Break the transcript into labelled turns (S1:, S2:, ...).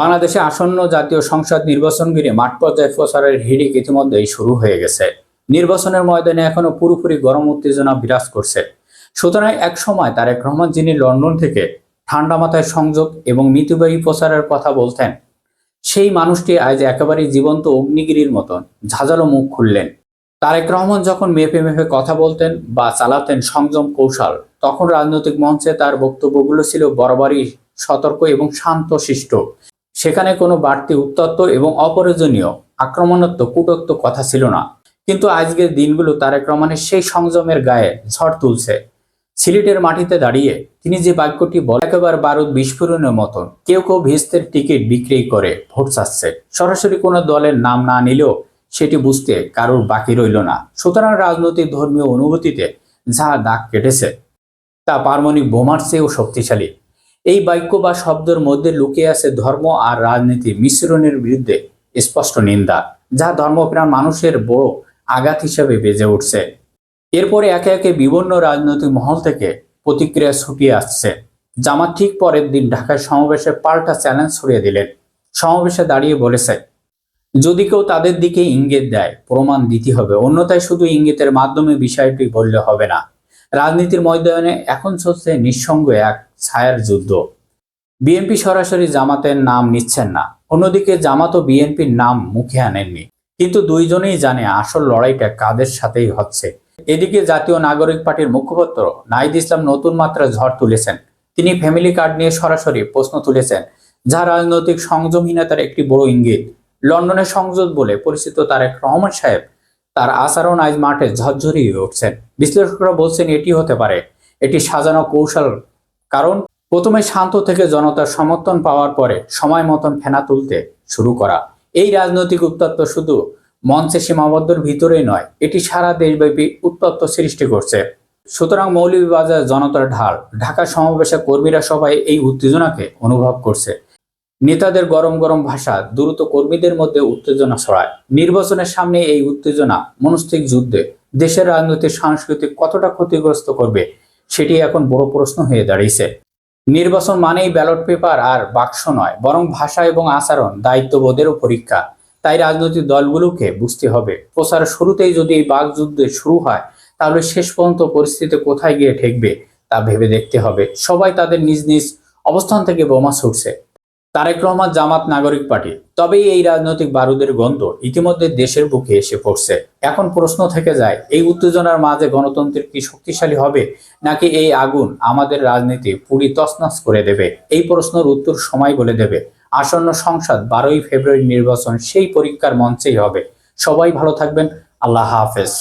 S1: বাংলাদেশে আসন্ন জাতীয় সংসদ নির্বাচন ঘিরে মাঠ পর্যায়ে প্রচারের হিড়িক ইতিমধ্যেই শুরু হয়ে গেছে। নির্বাচনের ময়দানে এখনো পুরোপুরি গরম উত্তেজনা বিরাজ করছে। সুতরাং এক সময় তারেক রহমান, যিনি লন্ডন থেকে ঠান্ডা মাথায় সংযোগ এবং মিতব্যয়ী প্রচারের কথা বলতেন, সেই মানুষটি আজ একেবারেই জীবন্ত অগ্নিগিরির মতন ঝাঁঝালো মুখ খুললেন। তারেক রহমান যখন মেপে মেপে কথা বলতেন বা চালাতেন সংযম কৌশল, তখন রাজনৈতিক মঞ্চে তার বক্তব্যগুলো ছিল বরাবরই সতর্ক এবং শান্তশিষ্ট। সেখানে কোনো বাড়তি উত্তপ্ত এবং অপ্রয়োজনীয় আক্রমণাত্মক কূটত্ব কথা ছিল না। কিন্তু আজকের দিনগুলো তারেক রহমানের সেই সংযমের গায়ে ঝড় তুলছে। সিলেটের মাটিতে দাঁড়িয়ে তিনি যে বাক্যটি বলে, একেবারে বারুদ বিস্ফোরণের মতন। কেউ কেউ ভিস্তের টিকিট বিক্রি করে ভোট চাচ্ছে। সরাসরি কোনো দলের নাম না নিলেও সেটি বুঝতে কারোর বাকি রইল না। সুতরাং রাজনৈতিক ধর্মীয় অনুভূতিতে যা দাগ কেটেছে তা পারমাণবিক বোমার চেয়েও শক্তিশালী। এই বাক্য বা শব্দের মধ্যে লুকিয়ে আছে ধর্ম আর রাজনীতির মিশ্রণের বিরুদ্ধে স্পষ্ট নিন্দা, যা ধর্মপ্রাণ মানুষের বড় আঘাত হিসেবে বেজে উঠছে। এরপরে একে একে বিভিন্ন রাজনৈতিক মহল থেকে প্রতিক্রিয়া ছুটিয়ে আসছে। জামাত ঠিক পরের দিন ঢাকায় সমাবেশে পাল্টা চ্যালেঞ্জ ছড়িয়ে দিলেন। সমাবেশে দাঁড়িয়ে বলেছে, যদি কেউ তাদের দিকে ইঙ্গিত দেয়, প্রমাণ দিতে হবে, অন্যথায় শুধু ইঙ্গিতের মাধ্যমে বিষয়টি বললে হবে না। রাজনীতির ময়দানে এখন চলছে নিঃসঙ্গ এক ছায়ার যুদ্ধ। বিএনপি সরাসরি জামাতের নাম নিচ্ছেন না, অন্যদিকে জামাত ও বিএনপির নাম মুখে আনেননি। কিন্তু দুইজনেই জানে আসল লড়াইটা কাদের সাথেই হচ্ছে। এদিকে জাতীয় নাগরিক পার্টির মুখপাত্র নাহিদ ইসলাম নতুন মাত্রা ঝড় তুলেছেন। তিনি ফ্যামিলি কার্ড নিয়ে সরাসরি প্রশ্ন তুলেছেন, যা রাজনৈতিক সংযমহীনতার একটি বড় ইঙ্গিত। লন্ডনের সংসদ বলে পরিচিত তারেক রহমান সাহেব তার আচরণ আজ মাঠে ঝরঝরিয়ে উঠছেন। বিশ্লেষকরা বলছেন এটি হতে পারে এটি সাজানো কৌশল, কারণ প্রথমে শান্ত থেকে জনতার সমর্থন পাওয়ার পরে সময় মতন ফেনা তুলতে শুরু করা। এই রাজনৈতিক উত্তপ্ত শুধু মঞ্চে সীমাবদ্ধর ভিতরেই নয়, এটি সারা দেশব্যাপী উত্তপ্ত সৃষ্টি করছে। সুতরাং মৌলভীবাজার জনতার ঢাল, ঢাকা সমাবেশে কর্মীরা সবাই এই উত্তেজনাকে অনুভব করছে। নেতাদের গরম গরম ভাষা দ্রুত কর্মীদের মধ্যে উত্তেজনা ছড়ায়। নির্বাচনের সামনে এই উত্তেজনা মনস্তাত্ত্বিক যুদ্ধে দেশের রাজনৈতিক সাংস্কৃতিক কতটা ক্ষতিগ্রস্ত করবে, সেটি এখন বড় প্রশ্ন হয়ে দাঁড়িয়েছে। নির্বাচন মানেই ব্যালট পেপার আর বাক্স নয়, বরং ভাষা এবং আচরণ, দায়িত্ববোধেরও পরীক্ষা। তাই রাজনৈতিক দলগুলোকে বুঝতে হবে, প্রচারের শুরুতেই যদি এই বাকযুদ্ধ শুরু হয়, তাহলে শেষ পর্যন্ত পরিস্থিতি কোথায় গিয়ে ঠেকবে তা ভেবে দেখতে হবে। সবাই তাদের নিজ নিজ অবস্থান থেকে বোমা ছুটছে। তারেক রহমান, জামাত, নাগরিক পার্টি, তবেই এই রাজনৈতিক বারুদের গন্ধ ইতিমধ্যে দেশের বুকে এসে পড়ছে। এখন প্রশ্ন থেকে যায়, এই উত্তেজনার মাঝে গণতন্ত্রের কি শক্তিশালী হবে, নাকি এই আগুন আমাদের রাজনীতি পুরি তছনছ করে দেবে? এই প্রশ্নের উত্তর সময় বলে দেবে। আসন্ন সংসদ 12ই ফেব্রুয়ারি নির্বাচন সেই পরীক্ষার মঞ্চেই হবে। সবাই ভালো থাকবেন। আল্লাহ হাফেজ।